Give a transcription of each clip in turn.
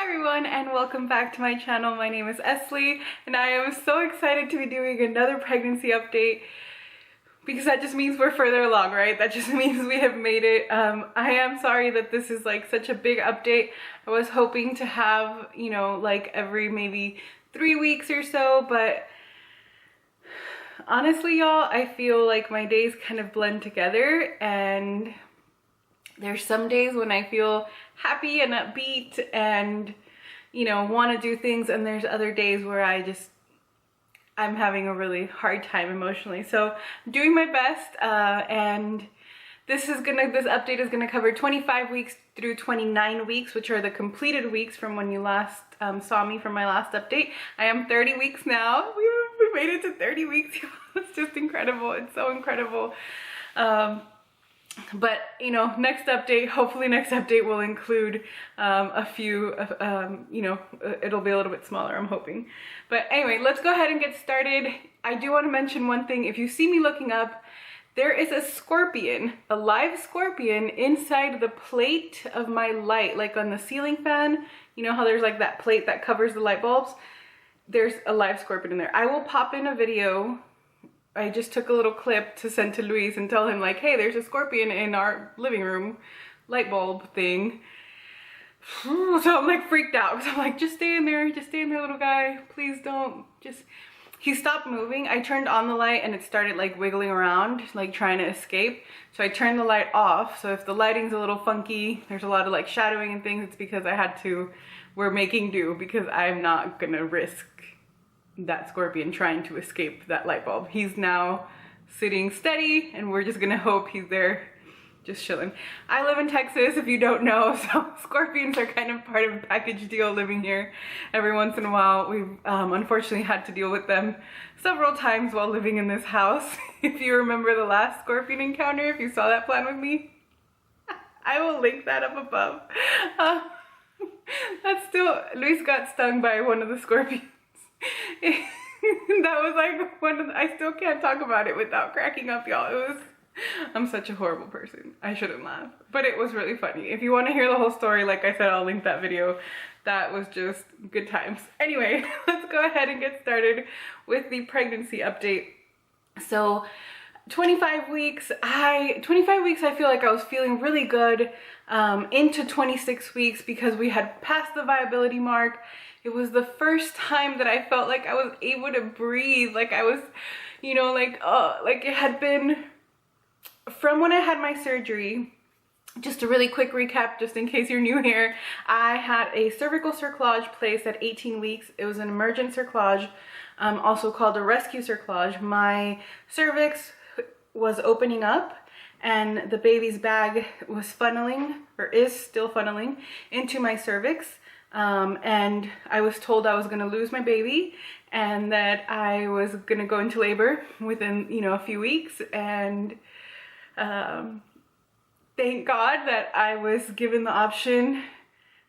Hi everyone and welcome back to my channel. My name is Esli and I am so excited to be doing another pregnancy update because that just means we're further along, right? That just means we have made it. I am sorry that this is like such a big update. I was hoping to have, you know, like every maybe 3 weeks or so, but honestly y'all, I feel like my days kind of blend together and there's some days when I feel happy and upbeat and, you know, want to do things, and there's other days where I'm having a really hard time emotionally. So I'm doing my best, and this update is gonna cover 25 weeks through 29 weeks, which are the completed weeks from when you last saw me from my last update. I am 30 weeks now. We made it to 30 weeks. It's just incredible. It's so incredible. But you know, hopefully next update will include a few, you know, it'll be a little bit smaller, I'm hoping. But anyway, let's go ahead and get started. I do want to mention one thing. If you see me looking up, there is a scorpion, a live scorpion inside the plate of my light, like on the ceiling fan. You know how there's like that plate that covers the light bulbs? There's a live scorpion in there. I will pop in a video. I just took a little clip to send to Luis and tell him like, hey, there's a scorpion in our living room light bulb thing. So I'm like freaked out because I'm like, just stay in there, little guy. Please don't. He stopped moving. I turned on the light and it started like wiggling around, like trying to escape. So I turned the light off. So if the lighting's a little funky, there's a lot of like shadowing and things, it's because we're making do, because I'm not gonna risk that scorpion trying to escape that light bulb. He's now sitting steady and we're just gonna hope he's there just chilling. I live in Texas, if you don't know, so scorpions are kind of part of a package deal living here. Every once in a while we've unfortunately had to deal with them several times while living in this house. If you remember the last scorpion encounter, if you saw that plan with me, I will link that up above. Luis got stung by one of the scorpions. That was like I still can't talk about it without cracking up, y'all. I'm such a horrible person. I shouldn't laugh, but it was really funny. If you want to hear the whole story, like I said, I'll link that video. That was just good times. Anyway, let's go ahead and get started with the pregnancy update. So 25 weeks, I feel like I was feeling really good into 26 weeks because we had passed the viability mark. It was the first time that I felt like I was able to breathe. Like I was, you know, like it had been from when I had my surgery. Just a really quick recap, just in case you're new here. I had a cervical cerclage placed at 18 weeks. It was an emergent cerclage, also called a rescue cerclage. My cervix was opening up and the baby's bag was funneling, or is still funneling, into my cervix. And I was told I was gonna lose my baby and that I was gonna go into labor within, you know, a few weeks. And thank God that I was given the option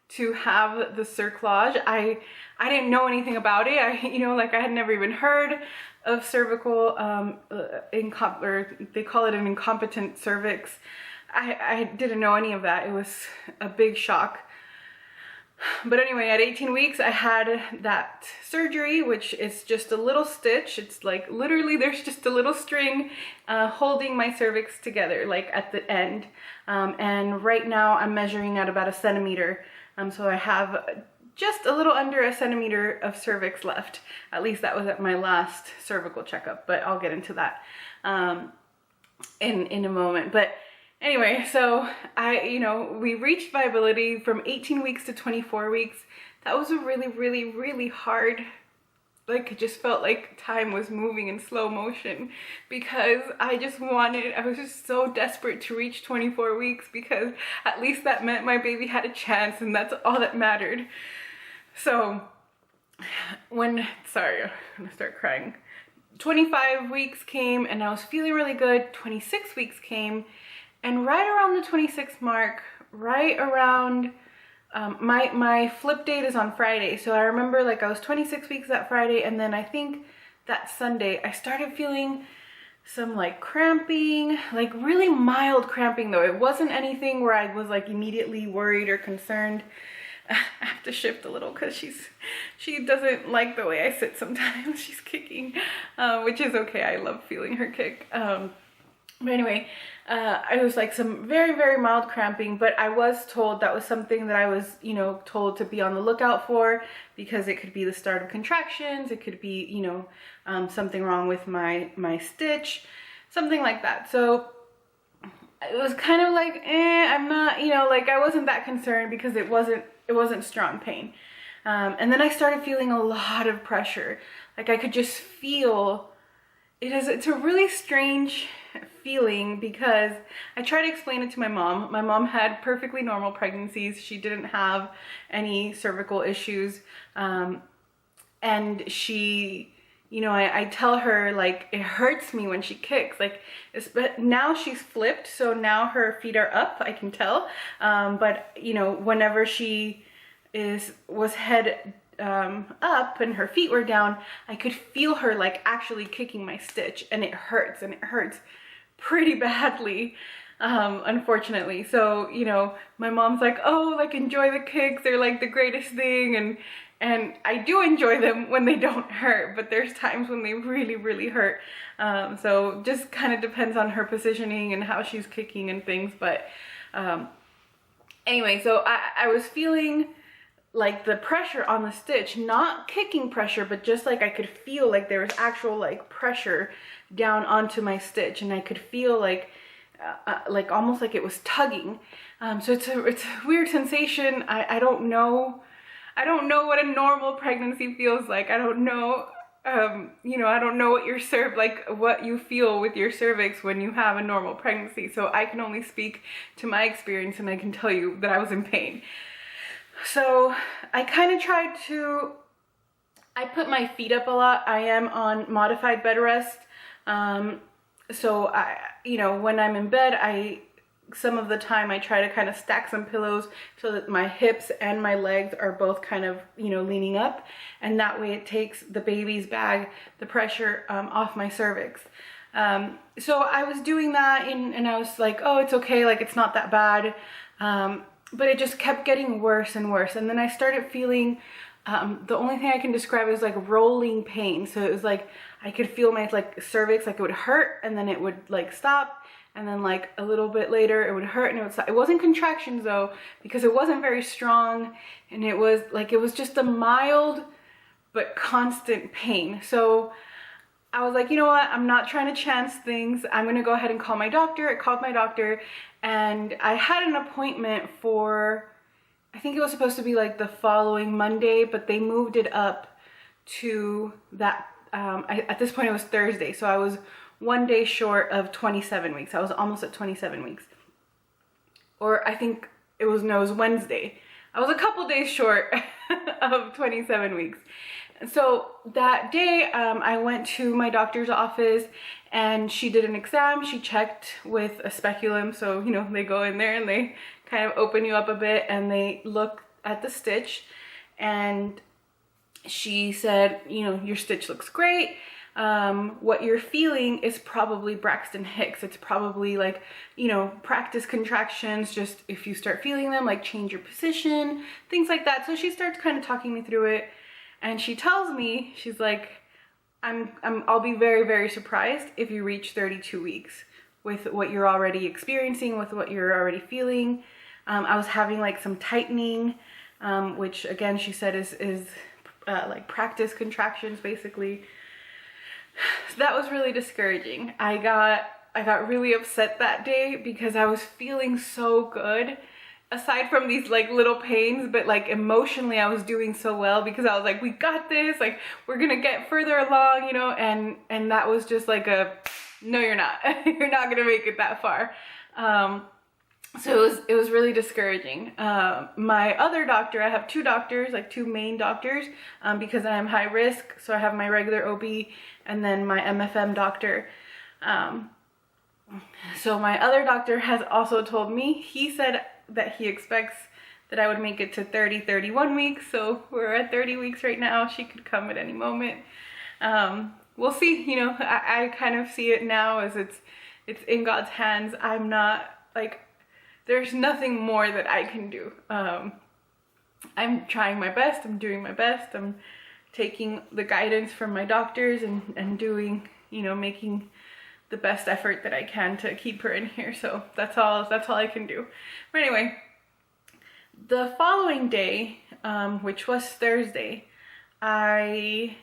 to have the cerclage. I didn't know anything about it. I had never even heard of cervical, or they call it an incompetent cervix. I didn't know any of that. It was a big shock. But anyway, at 18 weeks, I had that surgery, which is just a little stitch. It's like literally there's just a little string holding my cervix together, like at the end. And right now I'm measuring at about 1 centimeter. So I have just a little under 1 centimeter of cervix left. At least that was at my last cervical checkup, but I'll get into that in a moment. But anyway, so we reached viability from 18 weeks to 24 weeks. That was a really, really, really hard, like it just felt like time was moving in slow motion because I was just so desperate to reach 24 weeks because at least that meant my baby had a chance and that's all that mattered. So sorry, I'm gonna start crying. 25 weeks came and I was feeling really good. 26 weeks came. And right around the 26th mark, right around, my flip date is on Friday. So I remember like I was 26 weeks that Friday, and then I think that Sunday I started feeling some like cramping, like really mild cramping though. It wasn't anything where I was like immediately worried or concerned. I have to shift a little because she doesn't like the way I sit sometimes. She's kicking, which is okay. I love feeling her kick. But anyway, it was like some very, very mild cramping, but I was told that was something that I was, you know, told to be on the lookout for, because it could be the start of contractions. It could be, you know, something wrong with my stitch, something like that. So it was kind of like, I'm not, you know, like I wasn't that concerned because it wasn't strong pain. And then I started feeling a lot of pressure. Like I could just feel, it's a really strange feeling, because I try to explain it to my mom. My mom had perfectly normal pregnancies. She didn't have any cervical issues. And she, you know, I tell her, like, it hurts me when she kicks. Like, but now she's flipped, so now her feet are up, I can tell. But, you know, whenever she was head up and her feet were down, I could feel her like actually kicking my stitch, and it hurts pretty badly, unfortunately. So, you know, my mom's like, oh, like, enjoy the kicks, they're like the greatest thing. And I do enjoy them when they don't hurt, but there's times when they really, really hurt. So just kind of depends on her positioning and how she's kicking and things. But anyway, so I was feeling like the pressure on the stitch, not kicking pressure, but just like I could feel like there was actual like pressure down onto my stitch, and I could feel like almost like it was tugging. So it's a weird sensation. I don't know what a normal pregnancy feels like. I don't know, you know, I don't know what what you feel with your cervix when you have a normal pregnancy. So I can only speak to my experience, and I can tell you that I was in pain. So I kind of tried to, I put my feet up a lot. I am on modified bed rest. So I, you know, when I'm in bed, some of the time I try to kind of stack some pillows so that my hips and my legs are both kind of, you know, leaning up. And that way it takes the baby's bag, the pressure off my cervix. So I was doing that, and I was like, oh, it's okay. Like, it's not that bad. But it just kept getting worse and worse. And then I started feeling, the only thing I can describe is like rolling pain. So it was like, I could feel my like cervix, like it would hurt, and then it would like stop. And then like a little bit later it would hurt, and it would stop. It wasn't contractions though, because it wasn't very strong. And it was just a mild but constant pain. So I was like, you know what? I'm not trying to chance things. I'm going to go ahead and call my doctor. I called my doctor, and I had an appointment for, I think it was supposed to be like the following Monday, but they moved it up to that, at this point it was Thursday. So I was one day short of 27 weeks. I was almost at 27 weeks. Or I think it was Wednesday. I was a couple days short of 27 weeks. So that day, I went to my doctor's office, and she did an exam. She checked with a speculum. So, you know, they go in there and they kind of open you up a bit, and they look at the stitch. And she said, you know, your stitch looks great. What you're feeling is probably Braxton Hicks. It's probably like, you know, practice contractions. Just if you start feeling them, like change your position, things like that. So she starts kind of talking me through it. And she tells me, she's like, I'll be very, very surprised if you reach 32 weeks with what you're already experiencing, with what you're already feeling. I was having like some tightening, which again, she said is like practice contractions, basically. So that was really discouraging. I got really upset that day because I was feeling so good. Aside from these like little pains, but like emotionally I was doing so well, because I was like, we got this, like we're gonna get further along, you know, and that was just like no, you're not. You're not gonna make it that far. So it was really discouraging. My other doctor, I have two doctors, like two main doctors, because I am high risk. So I have my regular OB and then my MFM doctor. So my other doctor has also told me, he said that he expects that I would make it to 31 weeks. So we're at 30 weeks right now. She could come at any moment. We'll see, you know, I kind of see it now as it's in God's hands. I'm not like, there's nothing more that I can do. I'm trying my best, I'm doing my best, I'm taking the guidance from my doctors and doing, you know, making the best effort that I can to keep her in here. So that's all I can do. But anyway, the following day, which was Thursday, I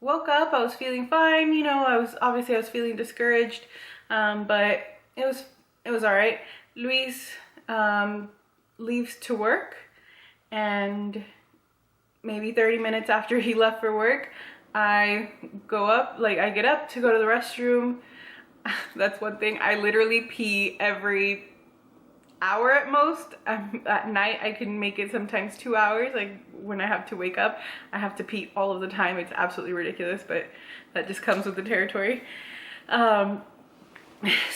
woke up, I was feeling fine, you know, I was feeling discouraged, but it was all right. Luis leaves to work, and maybe 30 minutes after he left for work, I get up to go to the restroom. That's one thing, I literally pee every hour at most. At night I can make it sometimes 2 hours. Like when I have to wake up, I have to pee all of the time. It's absolutely ridiculous, but that just comes with the territory.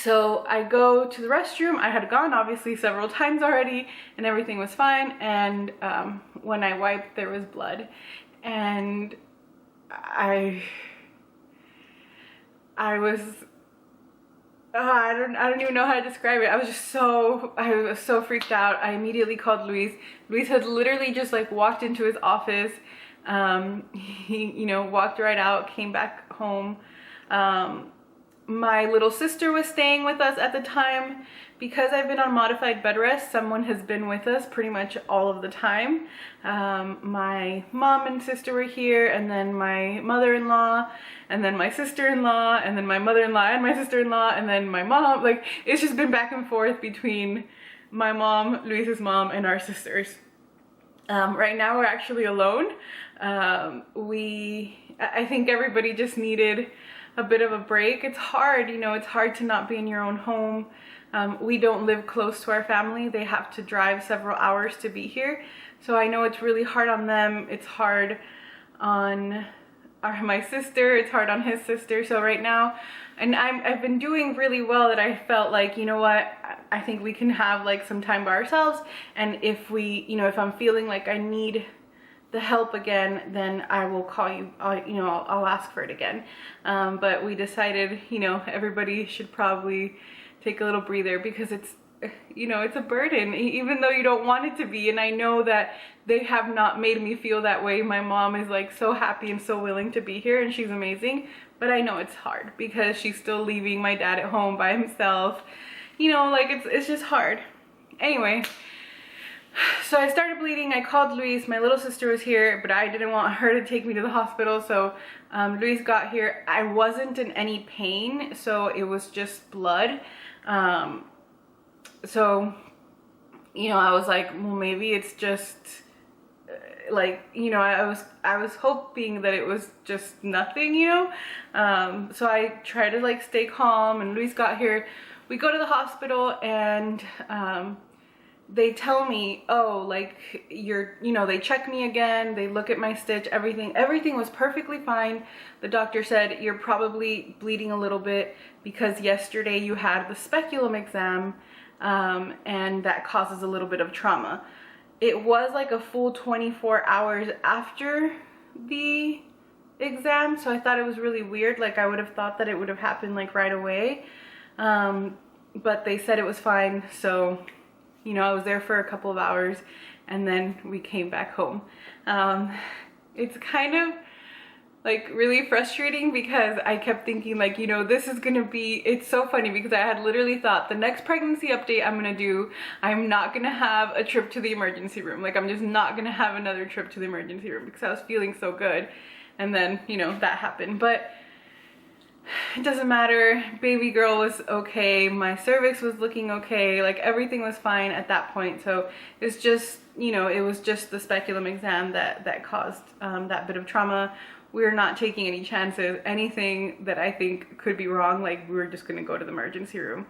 So I go to the restroom. I had gone obviously several times already and everything was fine, and when I wiped there was blood, and I was I don't even know how to describe it. I was so freaked out. I immediately called Luis. Luis had literally just like walked into his office. He, you know, walked right out, came back home. My little sister was staying with us at the time. Because I've been on modified bed rest, someone has been with us pretty much all of the time. My mom and sister were here, and then my mother-in-law, and then my sister-in-law, and then my mother-in-law and my sister-in-law, and then my mom. Like, it's just been back and forth between my mom, Luis's mom, and our sisters. Right now we're actually alone. I think everybody just needed a bit of a break. It's hard, you know, it's hard to not be in your own home. We don't live close to our family. They have to drive several hours to be here. So I know it's really hard on them. It's hard on my sister. It's hard on his sister. So right now, and I've been doing really well, that I felt like, you know what, I think we can have like some time by ourselves. And if we, you know, if I'm feeling like I need the help again, then I will call you, I'll ask for it again. But we decided, you know, everybody should probably take a little breather, because it's, you know, it's a burden, even though you don't want it to be. And I know that they have not made me feel that way. My mom is like so happy and so willing to be here, and she's amazing, but I know it's hard because she's still leaving my dad at home by himself, you know, like it's just hard. Anyway, so I started bleeding. I called Luis. My little sister was here, but I didn't want her to take me to the hospital. So Luis got here. I wasn't in any pain, so it was just blood. So, you know, I was like, well, maybe it's just like, you know, I was hoping that it was just nothing, you know. So I tried to like stay calm, and Luis got here. We go to the hospital, and they tell me, oh, like you know, they check me again, they look at my stitch, everything was perfectly fine. The doctor said, you're probably bleeding a little bit because yesterday you had the speculum exam, and that causes a little bit of trauma. It was like a full 24 hours after the exam, so I thought it was really weird. Like I would have thought that it would have happened like right away, but they said it was fine. So, you know, I was there for a couple of hours, and then we came back home. It's kind of like really frustrating, because I kept thinking like, you know, this is gonna be, it's so funny because I had literally thought the next pregnancy update I'm gonna do, I'm not gonna have a trip to the emergency room. Like I'm just not gonna have another trip to the emergency room, because I was feeling so good. And then, you know, that happened. But it doesn't matter. Baby girl was okay. My cervix was looking okay. Like everything was fine at that point. So it's just, you know, it was just the speculum exam that caused that bit of trauma. We're not taking any chances. Anything that I think could be wrong, like we're just gonna go to the emergency room,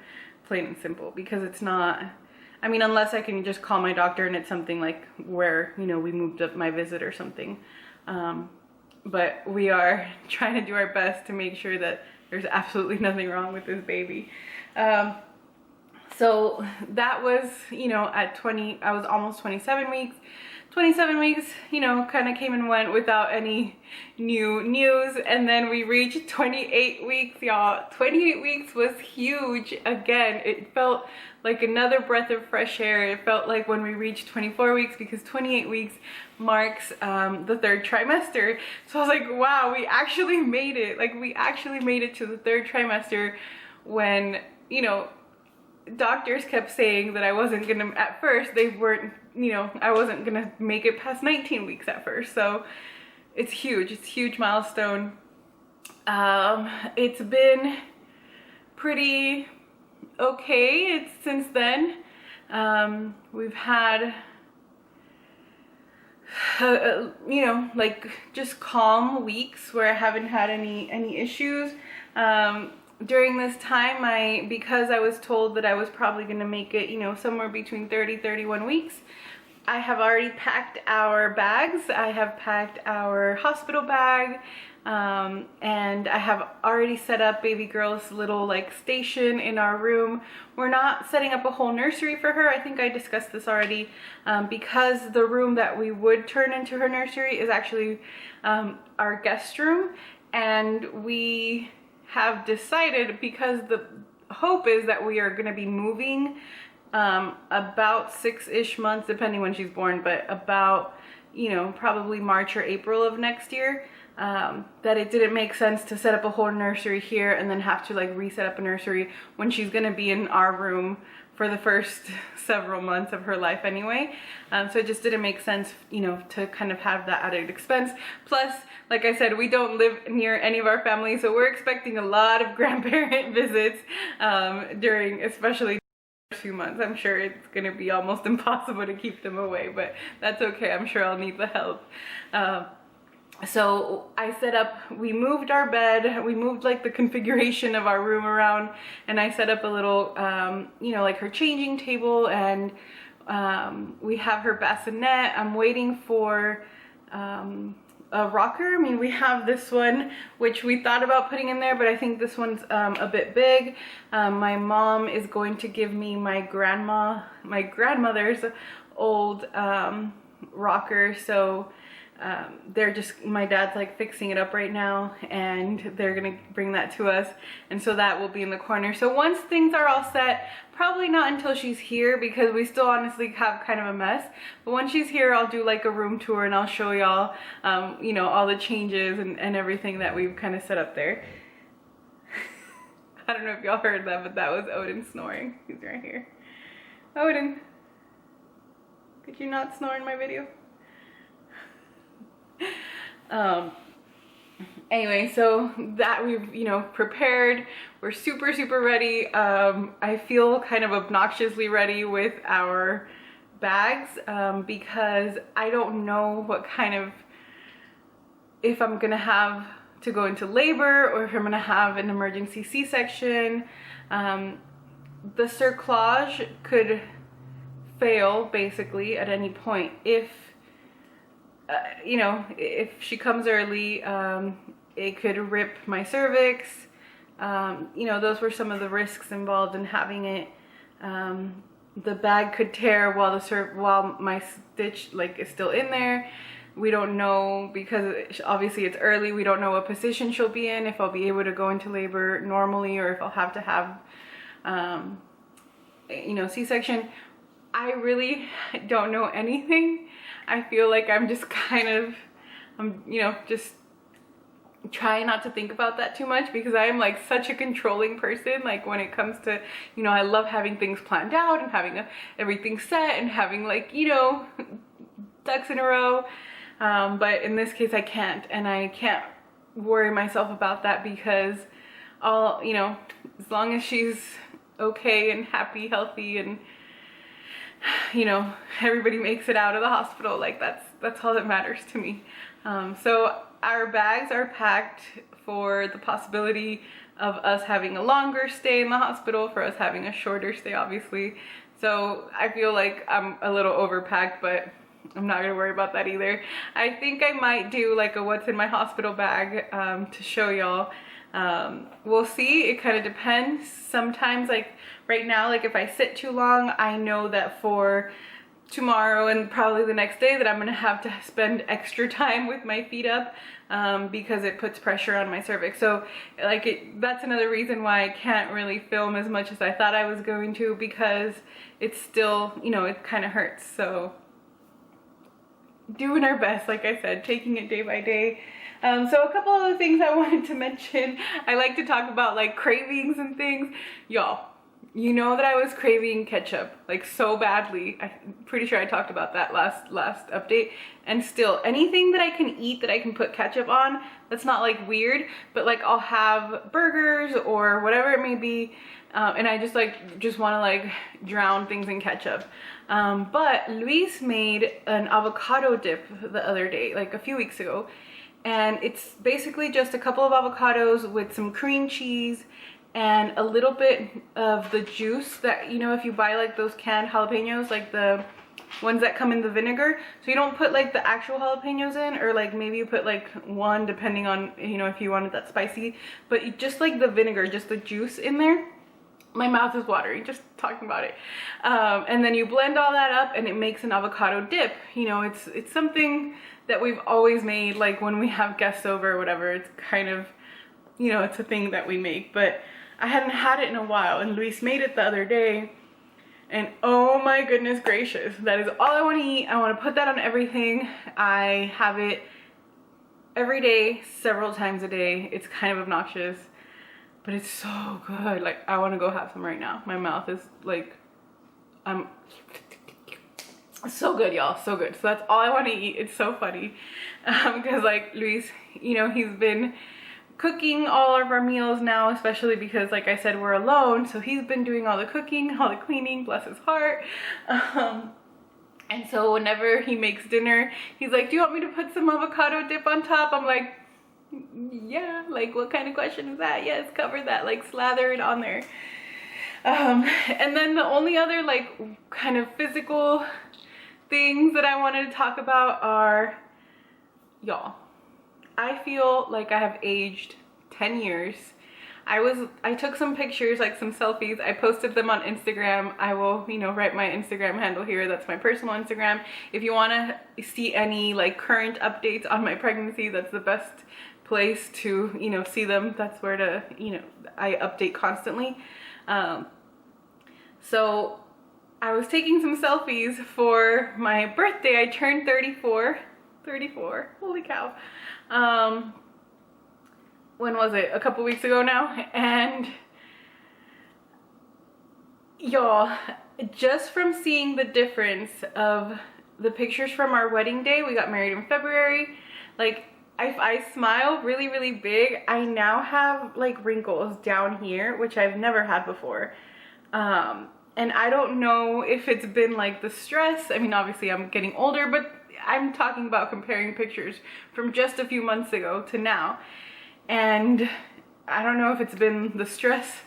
plain and simple, because it's not, I mean, unless I can just call my doctor and it's something like where, you know, we moved up my visit or something. But we are trying to do our best to make sure that there's absolutely nothing wrong with this baby. So that was, you know, at 20, I was almost 27 weeks. 27 weeks, you know, kind of came and went without any new news. And then we reached 28 weeks, y'all. 28 weeks was huge. Again, it felt like another breath of fresh air. It felt like when we reached 24 weeks, because 28 weeks marks the third trimester. So I was like, wow, we actually made it. Like, we actually made it to the third trimester when, you know, doctors kept saying that I wasn't gonna, at first, they weren't, you know, I wasn't gonna make it past 19 weeks at first. So it's huge. It's a huge milestone. It's been pretty okay since then. We've had you know, like just calm weeks where I haven't had any issues. During this time, because I was told that I was probably going to make it, you know, somewhere between 30-31 weeks, I have already packed our bags. I have packed our hospital bag, and I have already set up baby girl's little like station in our room. We're not setting up a whole nursery for her. I think I discussed this already, because the room that we would turn into her nursery is actually our guest room, and we have decided, because the hope is that we are going to be moving about 6-ish months, depending when she's born, but about, you know, probably March or April of next year, that it didn't make sense to set up a whole nursery here and then have to like reset up a nursery when she's going to be in our room for the first several months of her life anyway. So it just didn't make sense, you know, to kind of have that added expense. Plus, like I said, we don't live near any of our family, so we're expecting a lot of grandparent visits during, especially the first few months. I'm sure it's gonna be almost impossible to keep them away, but that's okay. I'm sure I'll need the help. So I set up, we moved our bed, we moved like the configuration of our room around, and I set up a little, you know, like her changing table, and we have her bassinet. I'm waiting for a rocker. I mean, we have this one, which we thought about putting in there, but I think this one's a bit big. My mom is going to give me my grandmother's old rocker, so they're just, my dad's like fixing it up right now, and they're gonna bring that to us, and so that will be in the corner. So once things are all set, probably not until she's here, because we still honestly have kind of a mess, but when she's here, I'll do like a room tour and I'll show y'all you know, all the changes and everything that we've kind of set up there. I don't know if y'all heard that, but that was Odin snoring. He's right here. Odin, could you not snore in my video? Anyway, so that we've, you know, prepared, we're super ready. I feel kind of obnoxiously ready with our bags, because I don't know what kind of, if I'm gonna have to go into labor or if I'm gonna have an emergency C-section. The cerclage could fail basically at any point. If you know, if she comes early, it could rip my cervix. You know, those were some of the risks involved in having it. The bag could tear while my stitch like is still in there. We don't know, because obviously it's early. We don't know what position she'll be in, if I'll be able to go into labor normally, or if I'll have to have, you know, C-section. I really don't know anything. I feel like I'm just kind of, you know, just trying not to think about that too much, because I am like such a controlling person. Like when it comes to, you know, I love having things planned out and having everything set and having like, you know, ducks in a row. But in this case I can't, and I can't worry myself about that, because all, you know, as long as she's okay and happy, healthy, and you know, everybody makes it out of the hospital, like that's all that matters to me. So our bags are packed for the possibility of us having a longer stay in the hospital, for us having a shorter stay, obviously. So I feel like I'm a little overpacked, but I'm not gonna worry about that either. I think I might do like a what's in my hospital bag to show y'all. We'll see. It kind of depends. Sometimes, like right now, like if I sit too long, I know that for tomorrow and probably the next day that I'm gonna have to spend extra time with my feet up because it puts pressure on my cervix. So like that's another reason why I can't really film as much as I thought I was going to, because it's still, you know, it kind of hurts. So doing our best, like I said, taking it day by day. So a couple of the things I wanted to mention. I like to talk about like cravings and things. Y'all, you know that I was craving ketchup like so badly. I'm pretty sure I talked about that last update. And still, anything that I can eat that I can put ketchup on, that's not like weird, but like I'll have burgers or whatever it may be, and I just want to like drown things in ketchup. But Luis made an avocado dip the other day, like a few weeks ago, and it's basically just a couple of avocados with some cream cheese and a little bit of the juice that, you know, if you buy like those canned jalapenos, like the ones that come in the vinegar, so you don't put like the actual jalapenos in, or like maybe you put like one depending on, you know, if you wanted that spicy, but you just like the vinegar, just the juice in there. My mouth is watering just talking about it. And then you blend all that up and it makes an avocado dip. You know, it's something that we've always made, like when we have guests over or whatever. It's kind of, you know, it's a thing that we make, but I hadn't had it in a while, and Luis made it the other day, and oh my goodness gracious, that is all I want to eat. I want to put that on everything. I have it every day, several times a day. It's kind of obnoxious, but it's so good. Like, I want to go have some right now. My mouth is like, so good, y'all, so good. So that's all I want to eat. It's so funny because like Luis, you know, he's been cooking all of our meals now, especially because like I said, we're alone, so he's been doing all the cooking, all the cleaning, bless his heart. And so whenever he makes dinner, he's like, do you want me to put some avocado dip on top? I'm like, yeah, like what kind of question is that? Yes, cover that, like slather it on there. And then the only other like kind of physical things that I wanted to talk about are, y'all, I feel like I have aged 10 years. I took some pictures, like some selfies. I posted them on Instagram. I will, you know, write my Instagram handle here. That's my personal Instagram. If you want to see any like current updates on my pregnancy, that's the best place to, you know, see them. That's where to, you know, I update constantly. So I was taking some selfies for my birthday. I turned 34. Holy cow. When was it? A couple weeks ago now. And y'all, just from seeing the difference of the pictures from our wedding day, we got married in February, like if I smile really, really big, I now have like wrinkles down here, which I've never had before. And I don't know if it's been like the stress. I mean, obviously I'm getting older, but I'm talking about comparing pictures from just a few months ago to now. And I don't know if it's been the stress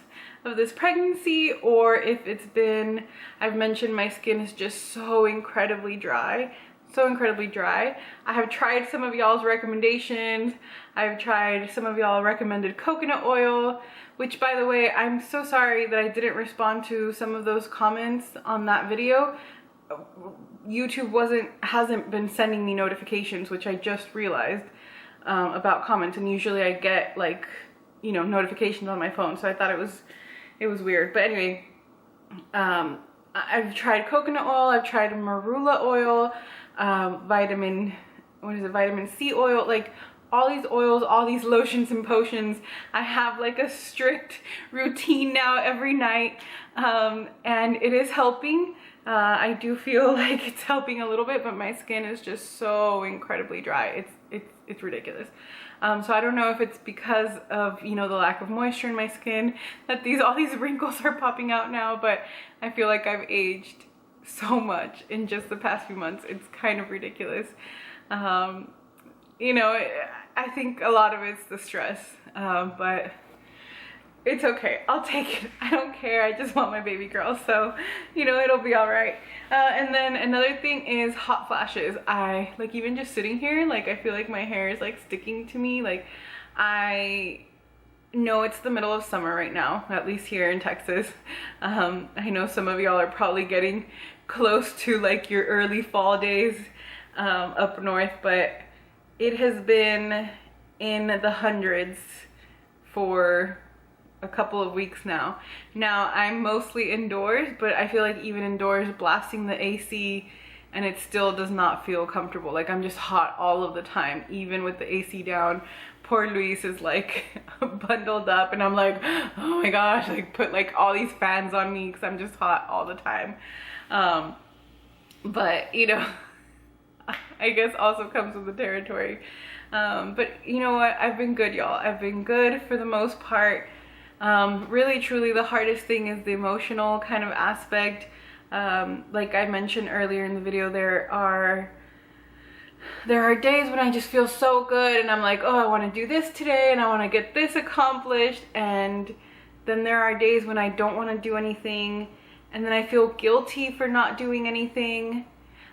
of this pregnancy or if it's been, I've mentioned my skin is just so incredibly dry. So incredibly dry. I have tried some of y'all's recommendations. I've tried some of y'all recommended coconut oil, which by the way, I'm so sorry that I didn't respond to some of those comments on that video. YouTube hasn't been sending me notifications, which I just realized about comments, and usually I get like, you know, notifications on my phone, so I thought it was weird. But anyway, I've tried coconut oil, I've tried marula oil, vitamin C oil, like all these oils, all these lotions and potions. I have like a strict routine now every night, and it is helping. I do feel like it's helping a little bit, but my skin is just so incredibly dry. It's ridiculous. So I don't know if it's because of, you know, the lack of moisture in my skin that all these wrinkles are popping out now, but I feel like I've aged so much in just the past few months. It's kind of ridiculous. You know, I think a lot of it's the stress, but it's okay. I'll take it. I don't care. I just want my baby girl, so, you know, it'll be all right. And then another thing is hot flashes. I, like, even just sitting here, like, I feel like my hair is, like, sticking to me. Like, I know it's the middle of summer right now, at least here in Texas. I know some of y'all are probably getting close to like your early fall days up north, but it has been in the hundreds for a couple of weeks now. Now I'm mostly indoors, but I feel like even indoors blasting the AC and it still does not feel comfortable. Like I'm just hot all of the time, even with the AC down. Poor Luis is like bundled up and I'm like, oh my gosh, like put like all these fans on me because I'm just hot all the time. But you know, I guess also comes with the territory. But you know what, I've been good, y'all. I've been good for the most part. Really truly the hardest thing is the emotional kind of aspect. Like I mentioned earlier in the video, there are days when I just feel so good and I'm like, oh, I want to do this today and I want to get this accomplished, and then there are days when I don't want to do anything and then I feel guilty for not doing anything.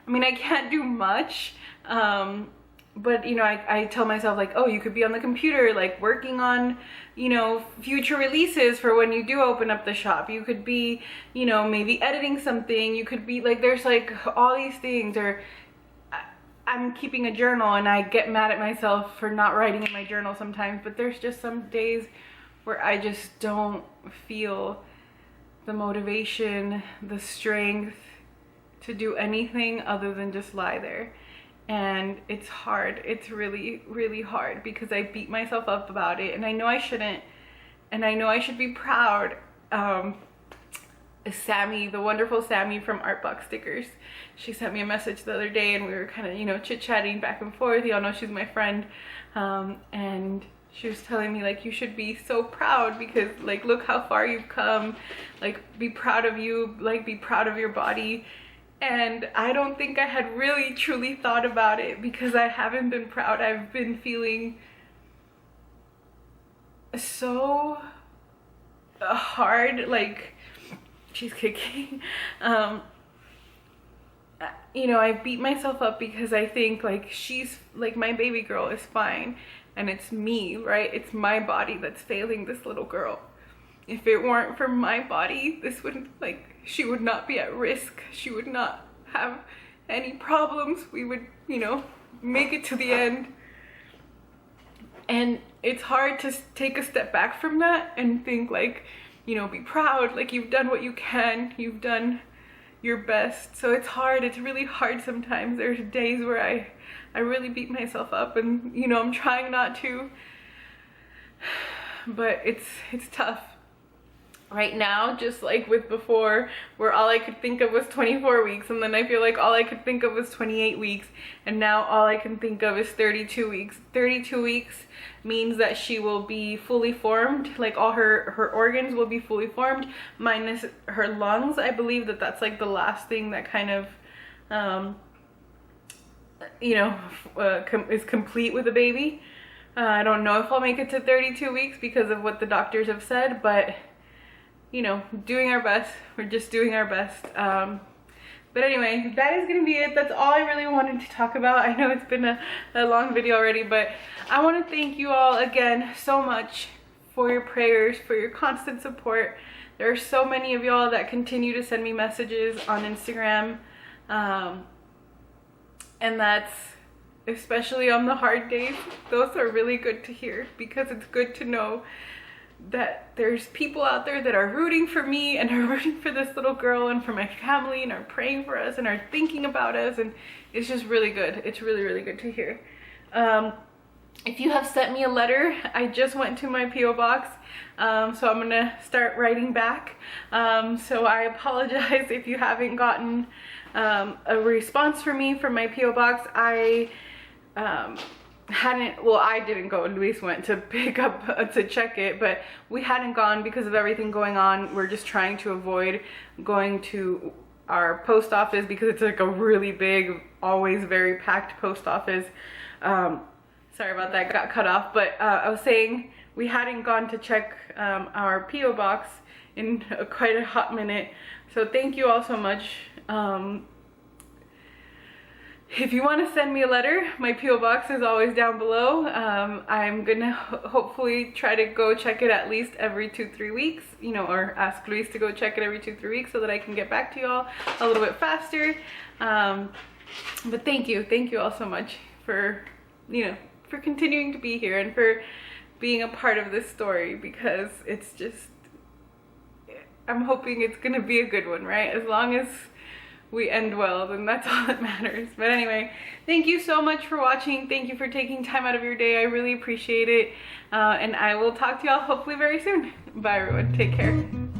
I mean, I can't do much, but you know, I tell myself like, oh, you could be on the computer like working on, you know, future releases for when you do open up the shop. You could be, you know, maybe editing something. You could be like, there's like all these things. Or I'm keeping a journal and I get mad at myself for not writing in my journal sometimes, but there's just some days where I just don't feel the motivation, the strength to do anything other than just lie there. And it's hard. It's really, really hard because I beat myself up about it and I know I shouldn't, and I know I should be proud. Sammy, the wonderful Sammy from Art Box Stickers, she sent me a message the other day and we were kind of, you know, chit-chatting back and forth. Y'all know she's my friend, and she was telling me like, you should be so proud because like, look how far you've come, like be proud of you, like be proud of your body. And I don't think I had really truly thought about it because I haven't been proud. I've been feeling so hard, like she's kicking. You know, I beat myself up because I think like she's like, my baby girl is fine and it's me, right? It's my body that's failing this little girl. If it weren't for my body, this wouldn't, like, she would not be at risk. She would not have any problems. We would, you know, make it to the end. And it's hard to take a step back from that and think like, you know, be proud, like you've done what you can, you've done your best. So it's hard. It's really hard sometimes. There's days where I really beat myself up and, you know, I'm trying not to, but it's tough. Right now, just like with before, where all I could think of was 24 weeks, and then I feel like all I could think of was 28 weeks, and now all I can think of is 32 weeks. 32 weeks means that she will be fully formed, like all her organs will be fully formed, minus her lungs. I believe that that's like the last thing that kind of, you know, is complete with a baby. I don't know if I'll make it to 32 weeks because of what the doctors have said, but you know, doing our best. We're just doing our best. But anyway, that is gonna be it. That's all I really wanted to talk about. I know it's been a long video already, but I want to thank you all again so much for your prayers, for your constant support. There are so many of y'all that continue to send me messages on Instagram, and that's especially on the hard days. Those are really good to hear because it's good to know that there's people out there that are rooting for me and are rooting for this little girl and for my family and are praying for us and are thinking about us, and it's just really good. It's really, really good to hear. If you have sent me a letter, I just went to my P.O. box, so I'm gonna start writing back. So I apologize if you haven't gotten a response from me from my P.O. box. I didn't go. Luis went to pick up to check it, but we hadn't gone because of everything going on. We're just trying to avoid going to our post office because it's like a really big, always very packed post office. Sorry about that, got cut off, but I was saying we hadn't gone to check our P.O. box in quite a hot minute. So thank you all so much. If you want to send me a letter, my P.O. box is always down below. I'm gonna hopefully try to go check it at least every 2-3 weeks, you know, or ask Luis to go check it every 2-3 weeks so that I can get back to y'all a little bit faster. But thank you all so much for, you know, for continuing to be here and for being a part of this story, because it's just, I'm hoping it's gonna be a good one, right? As long as we end well, then that's all that matters. But anyway, thank you so much for watching. Thank you for taking time out of your day. I really appreciate it. And I will talk to y'all hopefully very soon. Bye everyone, take care.